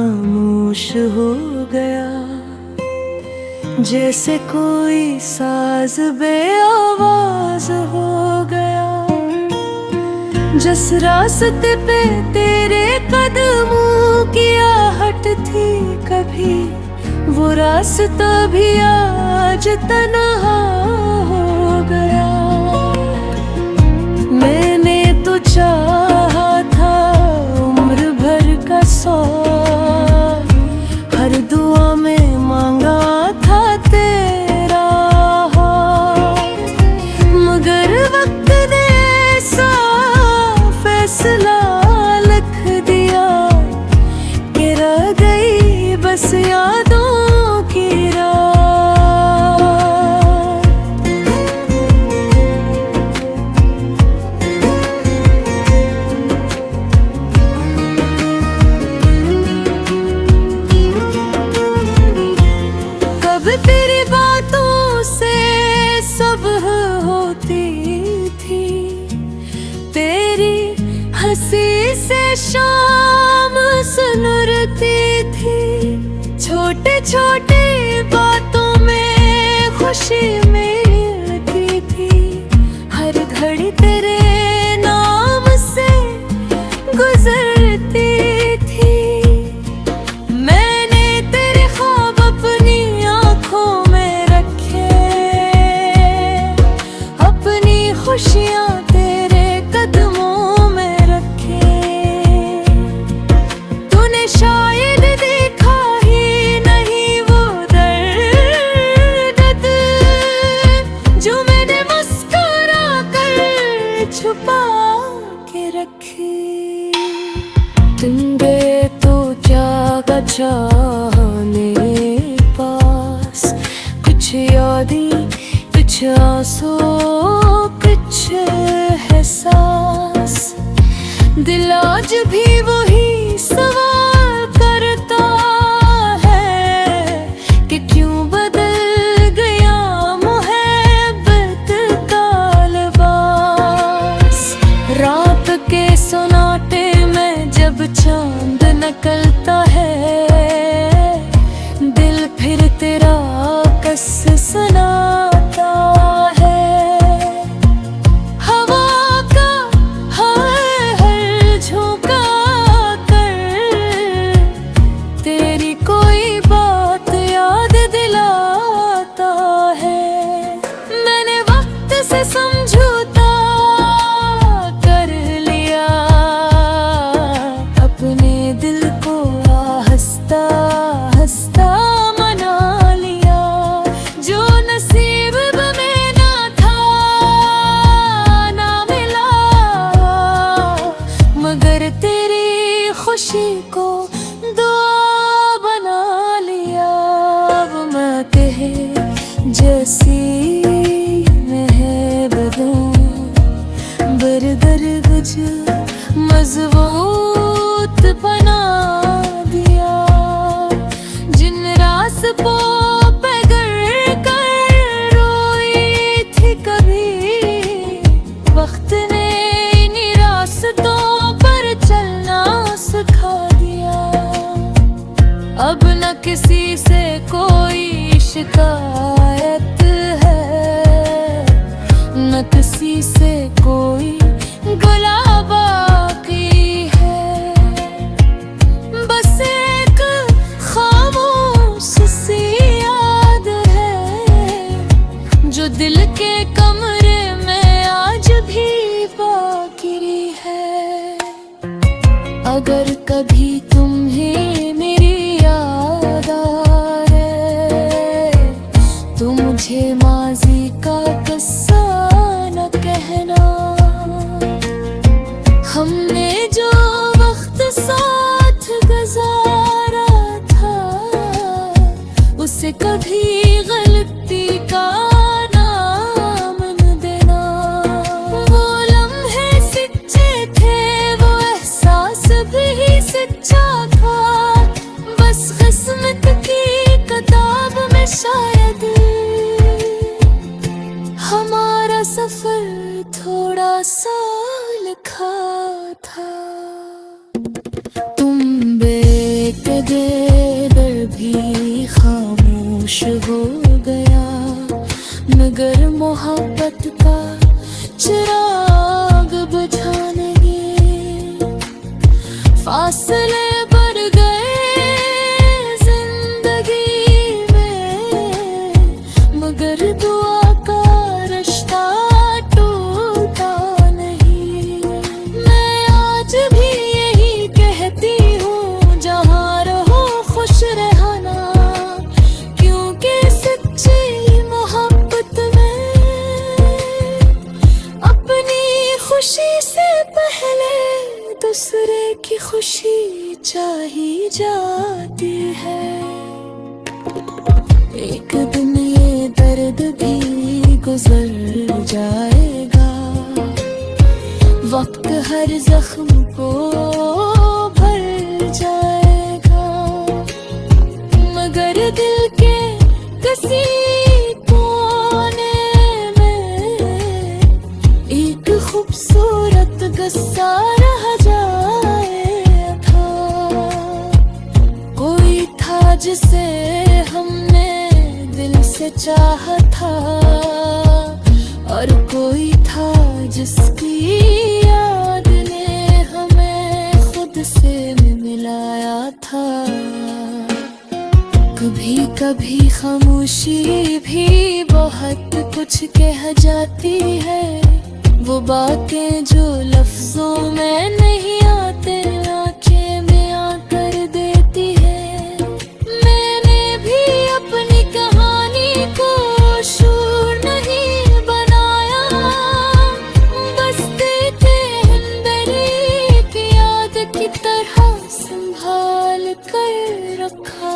खामोश हो गया, जैसे कोई साज बेआवाज हो गया। जिस रास्ते पे तेरे कदमों की आहट थी कभी, वो रास्ता भी आज तन्हा हो गया। मैंने तो चाहा था उम्र भर का सौग, हर दुआ में मांगा था तेरा हाथ, मगर वक्त ने ऐसा फैसला लिख दिया कि रह गई बस यादों की रात। कब तेरी बातों से सब होती थी, तेरी हंसी से शाम सुनरती थी। छोटे छोटे बातों में खुशी मिलती थी, हर घड़ी तेरे नाम से गुजरती थी। मैंने तेरे ख्वाब अपनी आँखों में रखे, अपनी खुशियाँ तेरे कदमों में रखे। तूने शायद देखा ही नहीं वो दर्द जो मैंने मुस्कुरा कर छुपा के रखी। तुम गए तो क्या बचा मेरे पास, कुछ यादें कुछ आंसू कुछ एहसास। दिल आज भी वही सवाल करता है कि क्यों बदल गया मोहब्बत का लिबास। रात के सोनाटे में जब चांद निकलता है, दिल फिर तेरा कस सुनाता है। हवा का हर झोंका कर तेरी कोई बात याद दिलाता है। मैंने वक्त से समझौता कर लिया, अपने दिल को हंसता हंसता मना लिया। जो नसीब में ना था ना मिला, मगर तेरी खुशी को दुआ बना लिया। अब मैं कहे जैसी मैं है बदूं, बरदर गुज मजबूत बना दिया। जिन रास्तों पे गिर कर रोई थी कभी, वक्त ने इन्हीं रास्तों पर चलना सिखा दिया। अब न किसी से कोई शिकायत है, न किसी से कोई गिला बाकी है। बस एक खामोश सी याद है जो दिल के कमरे में आज भी बाकी है। अगर कभी तुम्हें मेरी याद आए तो मुझे माजी का किस्सा न कहना। हमने जो वक्त साथ गुजारा था, उसे कभी गलती का नाम न देना। वो लम्हे सच्चे थे, वो एहसास भी सच्चा था। बस किस्मत की किताब में शायद हमारा सफर थोड़ा सा लिखा था। तुम बेकदर ये दर भी खामोश हो गया, मगर मोहब्बत का चिराग बुझा नहीं। फासले बढ़ गए जिंदगी में, मगर दुआ का रिश्ता टूटा नहीं। मैं आज भी यही कहती हूँ, जहाँ रहो खुश रहना, क्योंकि सच्ची मोहब्बत में अपनी खुशी से पहले दूसरे की खुशी चाही जाती है। एक दिन ये दर्द भी गुजर जाएगा, वक्त हर जख्म को भर जाएगा, मगर दिल के किसी कोने में एक खूबसूरत गुस्सा रह जाएगा। कोई था जिसे हमने दिल से चाहा था, और कोई था जिसकी याद ने हमें खुद से मिलाया था। कभी कभी खामोशी भी बहुत कुछ कह जाती है, वो बातें जो लफ्जों में नहीं आते आंखें में आकर देती है। मैंने भी अपनी कहानी को शूर नहीं बनाया, बस देते एक याद की तरह संभाल कर रखा।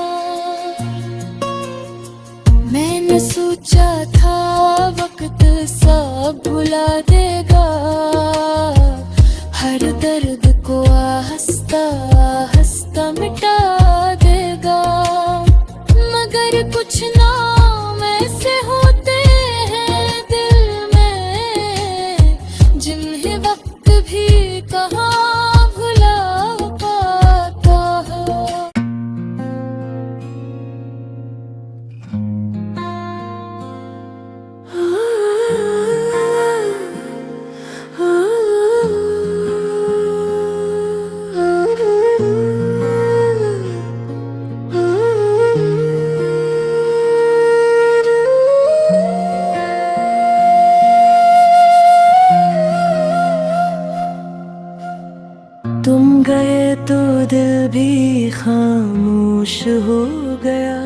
मैंने सोचा था वक्त सब भुला देगा, हर दर्द को हंसता हंसता मिटा देगा, मगर कुछ नाम ऐसे होते हैं दिल में, जिन्हें वक्त भी कहाँ भुला पाता है। तुम गए तो दिल भी खामोश हो गया,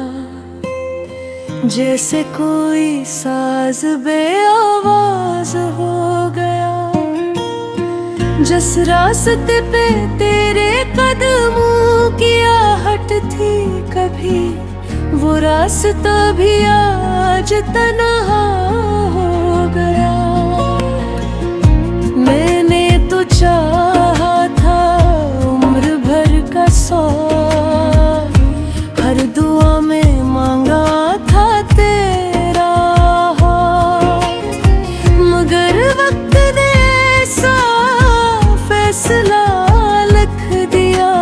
जैसे कोई साज बेआवाज हो गया। जिस रास्ते पे तेरे कदमों की आहट थी कभी, वो रास्ता भी आज तन्हा हो गया। मैंने तो चाहा था उम्र भर का सौर, हर दुआ में मांगा था तेरा हाथ, मगर वक्त ने ऐसा फैसला लिख दिया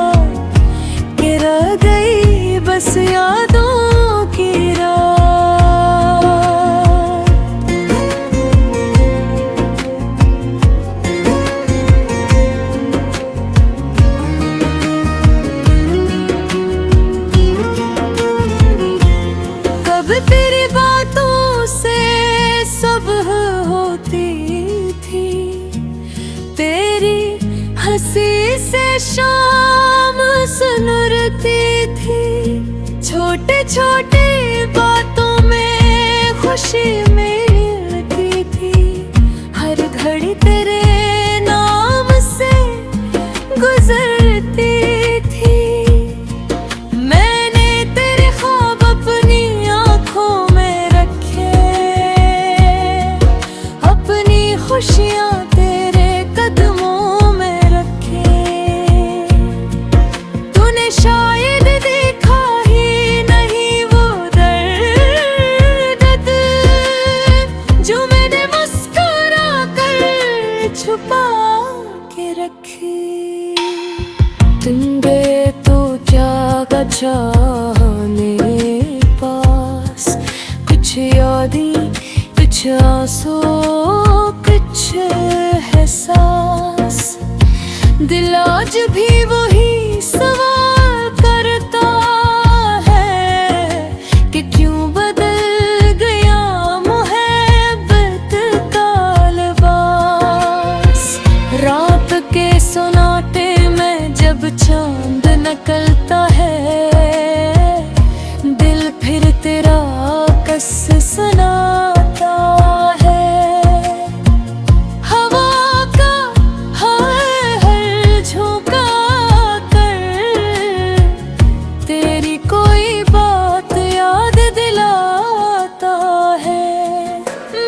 कि रह गई बस यादों की रात। कब तेरी बातों से सुबह होती थी, तेरी हंसी से शाम सुनरती थी, छोटे छोटे बातों में खुशी मिलती थी, हर घड़ी तेरे नाम से गुजरती थी। मैंने तेरे ख्वाब अपनी आँखों में रखे, अपनी खुशियाँ तेरे कदमों में रखे। तूने शायद देखा ही नहीं वो चाहने पास, कुछ यादें, कुछ आंसू, कुछ एहसास। दिल आज भी वही सवाल करता है कि क्यों बदल गया मोहब्बत का लिबास। रात के सोनाटे में जब चांद निकलता है, दिल फिर तेरा कस सुनाता है। हवा का हर झोंका कर तेरी कोई बात याद दिलाता है।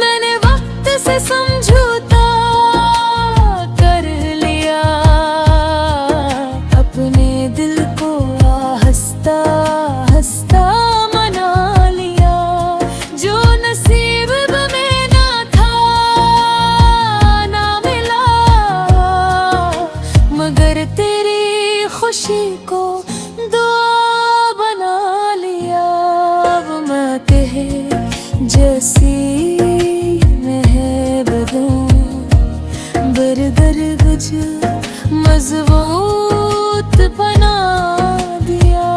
मैंने वक्त से समझौता कर लिया, अपने दिल को हंसता हंसता मना लिया। जो नसीब में ना था ना मिला, मगर तेरी खुशी को दुआ बना लिया। अब मैं तेरे जैसी बरदरगज मजबूत बना दिया।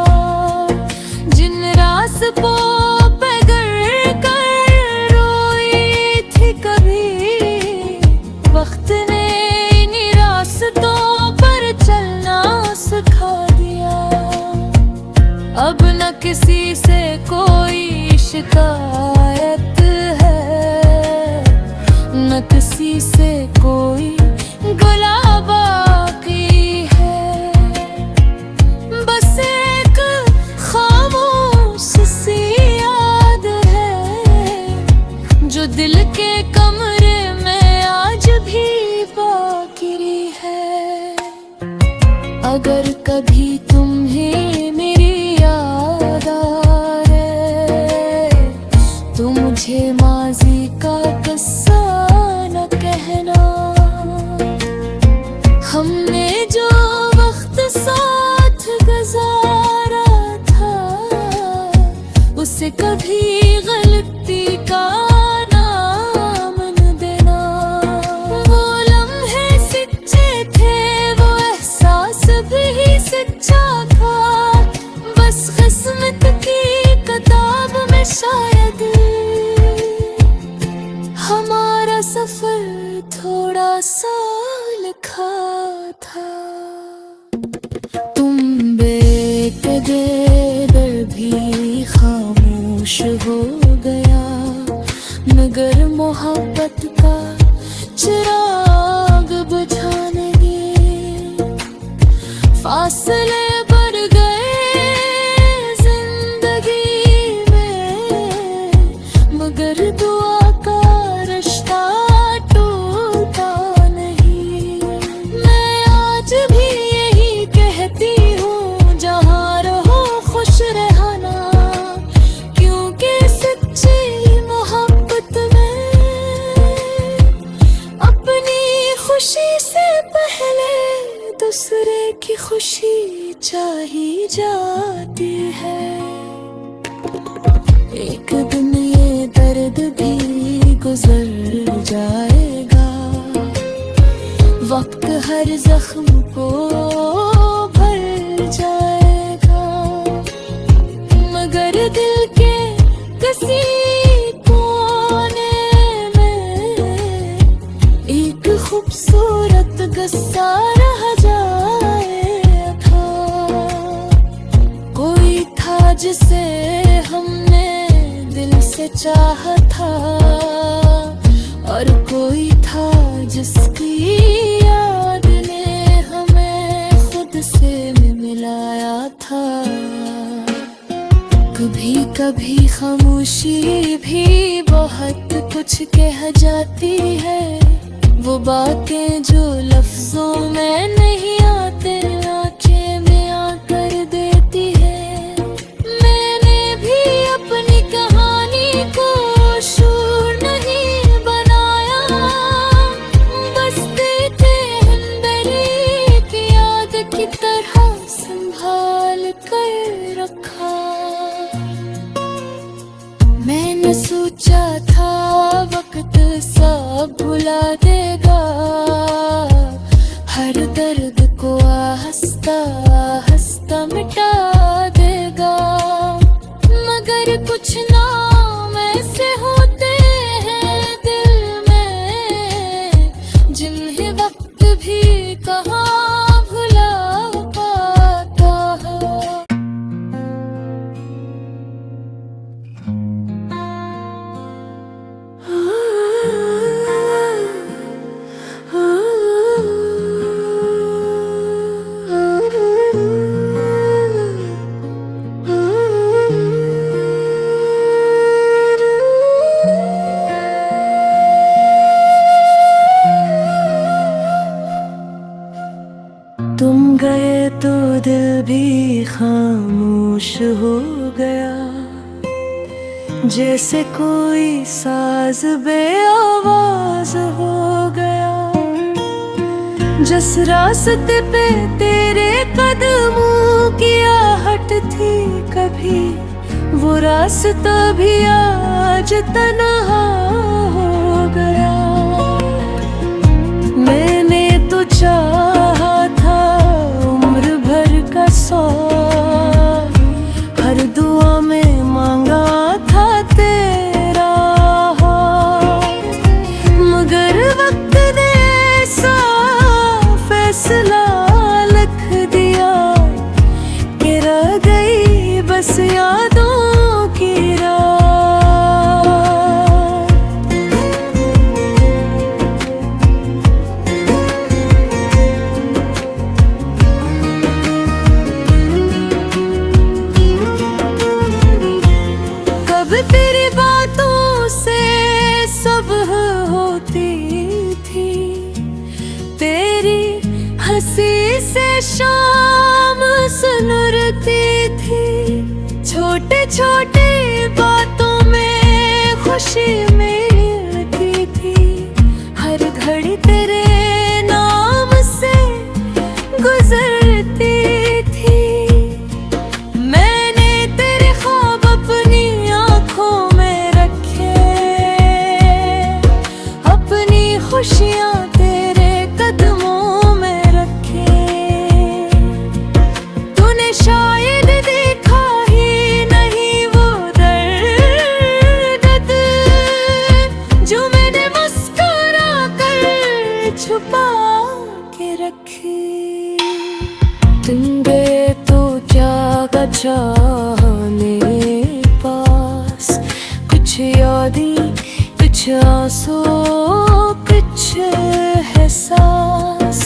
जिन रास्तों पे गिर कर रोई थी कभी, वक्त ने इन्हीं रास्तों पर चलना सिखा दिया। अब न किसी से कोई शिकायत है, न किसी से कोई गला बाकी है। बस एक खामोश सी याद है, जो दिल के कमरे में आज भी बाकी है। अगर कभी तुम्हें मेरी याद आए, तो मुझे माजी का किस्सा न कहना। हमने जो वक्त साथ गुजारा था, उसे कभी गलती का नाम न देना। वो लम्हे सच्चे थे, वो एहसास भी सच्चा था। बस किस्मत की किताब में शायद हमारा सफर थोड़ा सा लिखा था। तुम बेकदर भी खामोश हो गया, मगर मोहब्बत का चिराग बुझाने फासले बढ़ गए जिंदगी में, मगर दुआ का रिश्ता टूटा नहीं। मैं आज भी यही कहती हूँ, जहाँ रहो खुश रहना, क्योंकि सच्ची मोहब्बत में अपनी खुशी से पहले दूसरे की खुशी चाही जाती है। एक दिन ये दर्द भी गुजर जाएगा, वक्त हर जख्म को भर जाएगा, मगर दिल के किसी कोने में एक खूबसूरत गुस्सा रह जाएगा। कोई था जिसे हमने दिल से चाहा था, और कोई था जिसकी याद ने हमें खुद से मिलाया था। कभी कभी खामोशी भी बहुत कुछ कह जाती है, वो बातें जो लफ्जों में नहीं आते आंखें में आकर देती है। मैंने भी अपनी कहानी को शूर नहीं बनाया, बस देते हैं की याद की तरह संभाल कर भुला देगा, हर दर्द को आहिस्ता आहिस्ता मिटा देगा। मगर कुछ नाम ऐसे होते हैं दिल में, जिन्हें वक्त भी कहाँ भुला पाता है। तुम गए तो दिल भी खामोश हो गया, जैसे कोई साज बेआवाज हो गया। जिस रास्ते पे तेरे कदमों की आहट थी कभी, वो रास्ता भी आज तन्हा हो गया। मैंने तो चाहा था उम्र भर का सौंग, हर दुआ में मांगा था तेरा हाथ। मगर वक्त ने ऐसा फैसला लिख दिया कि रह गई बस यादों की रात। कब तेरी बातों से सुबह होती थी, तेरी हंसी से शाम सुनरती थी। छोटे छोटे बातों में खुशी मिलती थी, हर घड़ी तेरे नाम से गुजरती थी। मैंने तेरे ख्वाब अपनी आँखों में रखे, अपनी खुशियाँ तेरे कदमों में रखे। तूने शायद देखा ही नहीं वो दर्द जो मैंने मुस्कुरा कर छुपा के रखी। तुम गए तो क्या जाने पास, कुछ यादें कुछ आंसू कुछ एहसास।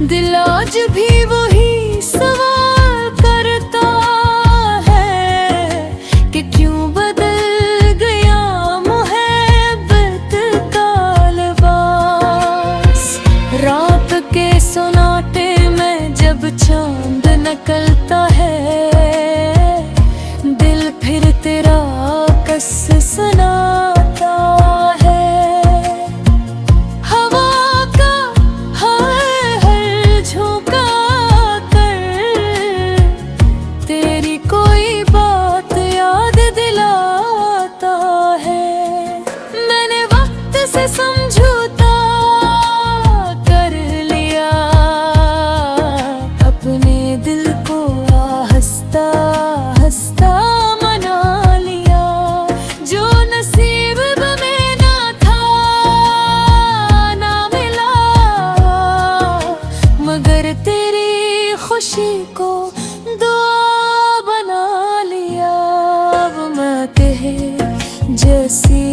दिल आज भी वही सवाल करता है कि क्यों बदल गया मोहब्बत का लिबास। रात के सोनाटे में जब चांद निकलता है, दिल फिर तेरा कस सुनाता है। हवा का हर झोंका कर तेरी कोई बात याद दिलाता है। मैंने वक्त से समझौता कर लिया, अपने दिल को आहिस्ता आहिस्ता मना लिया। जो नसीब में ना था ना मिला, मगर तेरी खुशी को दुआ बना लिया। अब मैं कहे जैसी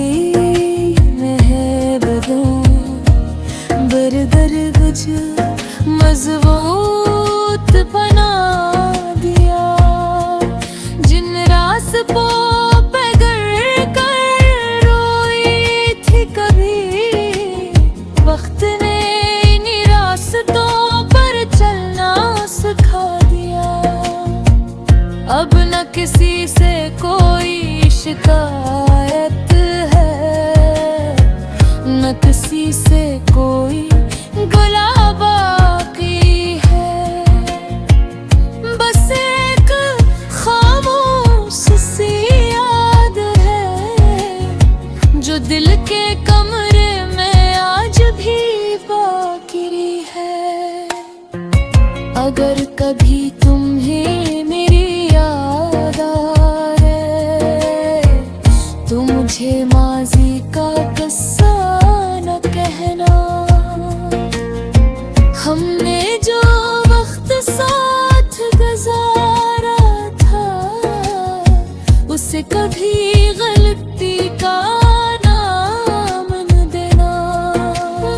मैं है बदूं, बरदर गुज मजबूत बना दिया। जिन रास्तों पे गिर कर रोई थी कभी, वक्त ने इन्हीं रास्तों पर चलना सिखा दिया। अब न किसी से कोई शिकायत है, न किसी से कोई गिला बाकी है। बस एक खामोश सी याद है जो दिल के कमरे में मुझसे कभी गलती का नाम न देना।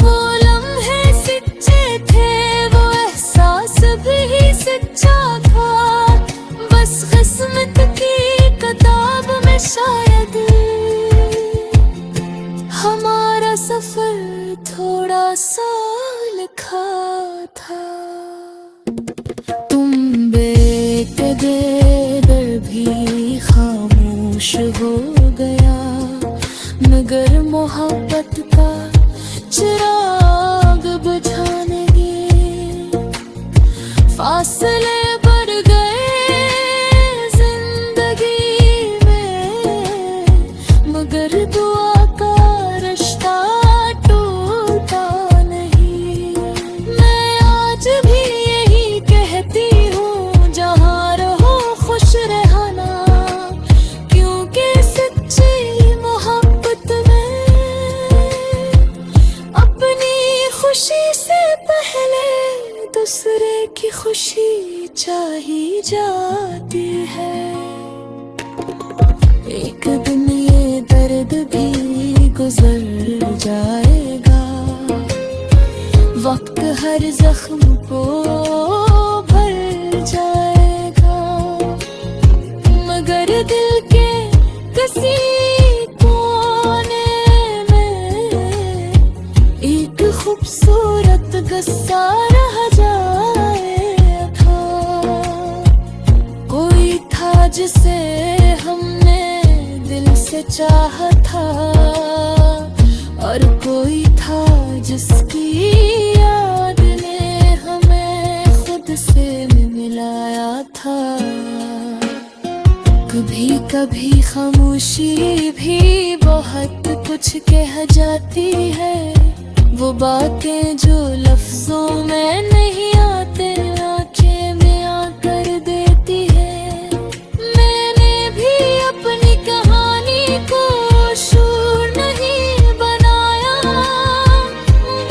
वो लम्हे सच्चे थे, वो एहसास भी सच्चा था। बस किस्मत की किताब में शायद हमारा सफर थोड़ा सा लिखा था। तुम बेकदर भी खामोश हो गया, मगर मोहब्बत का चिराग बुझाने गे फासले बढ़ गए जिंदगी में, मगर दुआ का रिश्ता टूटा नहीं। मैं आज भी यही कहती हूँ, जहाँ रहो खुश रहना, क्योंकि सच्ची मोहब्बत में अपनी खुशी से पहले दूसरे की खुशी चाही जाती है। एक दिन ये दर्द भी गुजर जाएगा, वक्त हर जख्म को भर जाएगा, मगर दिल के किसी कोने में एक खूबसूरत गस्सा रह जाएगा। कोई था जिसे हमने दिल से चाहा था, और कोई था जिसकी याद ने हमें खुद से मिलाया था। कभी कभी खामोशी भी बहुत कुछ कह जाती है, वो बातें जो लफ्जों में नहीं आते आंखें में आकर देती है। मैंने भी अपनी कहानी को शूर नहीं बनाया,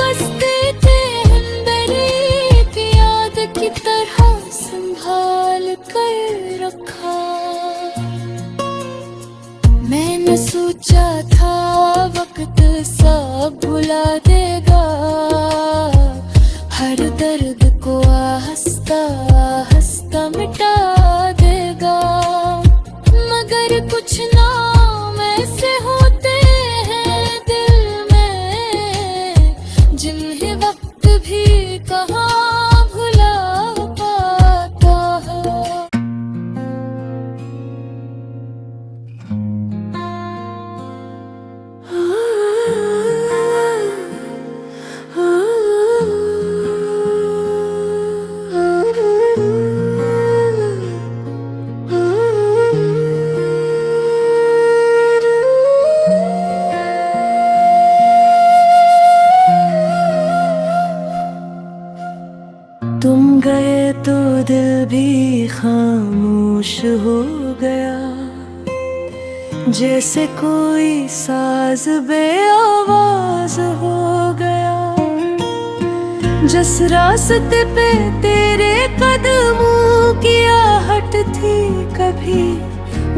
बसते थे अंदर एक याद की तरह संभाल कर रखा। मैंने सोचा था वक्त सब भुला देगा, हर दर्द को हंसता हंसता मिटा देगा, मगर कुछ नाम ऐसे होते हैं दिल में, जिन्हें वक्त भी कहाँ भुला पाता है। तुम गए तो दिल भी खामोश हो गया, जैसे कोई साज बेआवाज हो गया। जिस रास्ते पे तेरे कदमों की आहट थी कभी,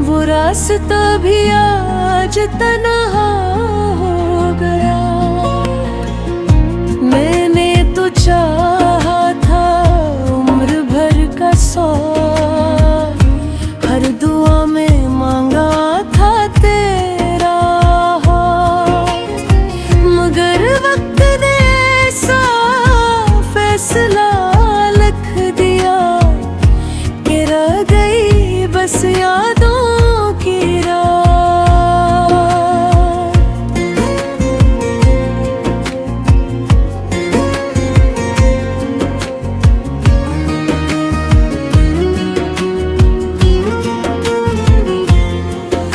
वो रास्ता भी आज तन्हा हो गया। मैंने तो चाहा था उम्र भर का सौंफ, हर दुआ में मांगा था तेरा हाथ, मगर वक्त ने ऐसा फैसला लिख दिया कि रह गई बस यादों की रात।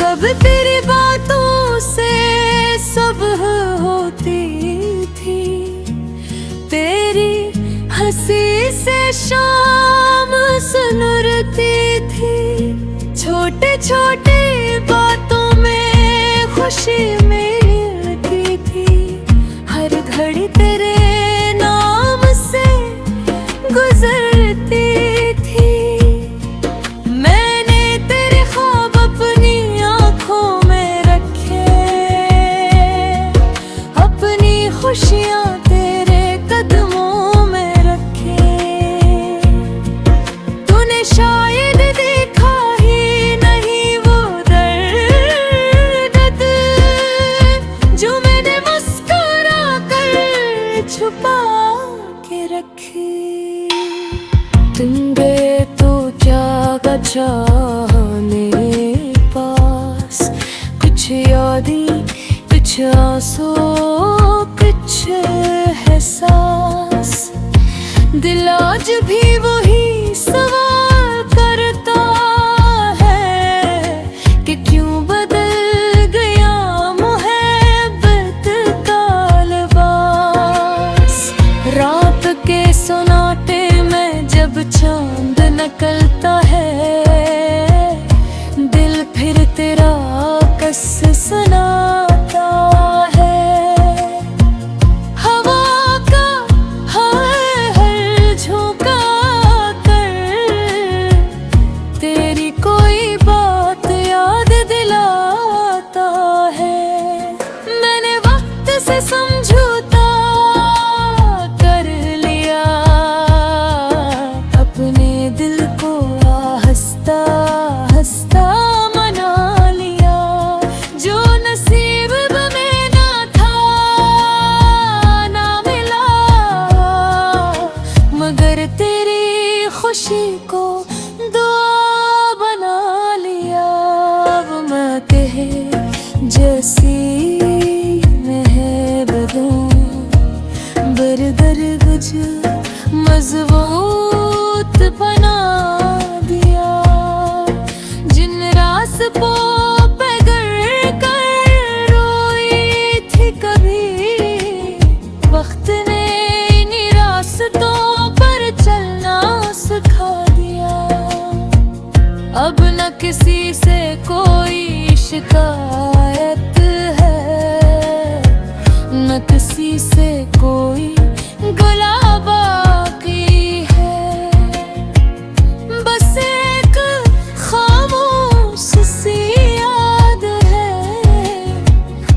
कब तेरी बातों से सुबह होती थी, तेरी हंसी से शाम सुनरती थी। छोटे छोटे बातों में खुशी मिलती थी, हर घड़ी तेरे नाम से गुजरती थी। मैंने तेरे ख्वाब अपनी आंसू कुछ एहसास, दिल आज भी वही सवाल करता है कि क्यों बदल गया मोहब्बत का लिबास। रात के सोनाटे में जब चांद निकलता है, दिल फिर तेरा कस सुनाता है। हवा का हर झोंका कर तेरी कोई बात याद दिलाता है। मैंने वक्त से समझौता कर लिया, अपने दिल को हंसता हंसता मना लिया। जो नसीब में ना था ना मिला, मगर तेरी खुशी को दुआ बना लिया। अब मैं कहे जैसी मैं है बदूं, बरदर गुज मजबूत बना दिया। जिन रास्तों पे गिर कर रोई थी कभी, वक्त ने इन्हीं रास्तों पर चलना सिखा दिया। अब न किसी से कोई शिकायत है, न किसी से कोई गला बाकी है। बस एक खामोश सी याद है,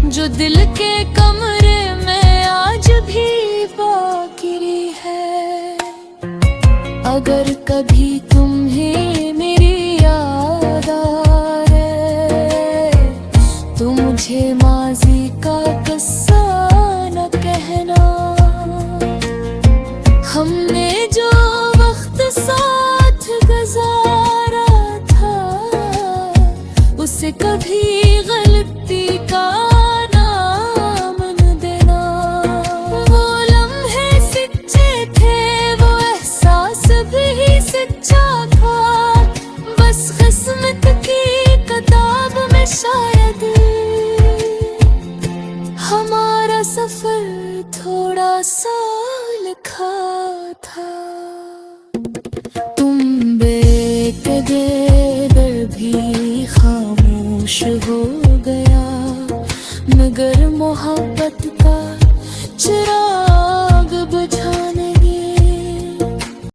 जो दिल के कमरे में आज भी बाकी है। अगर कभी तुम्हें मेरी याद आए, तो मुझे माजी का किस्सा न कहना। हमने जो वक्त साथ गुजारा था, उसे कभी गलती का नाम न देना। वो लम्हे सच्चे थे, वो एहसास भी सच्चा था। बस किस्मत की किताब में शायद हमारा सफर थोड़ा सा लिखा था। तुम बेकदर भी खामोश हो गया, मगर मोहब्बत का चिराग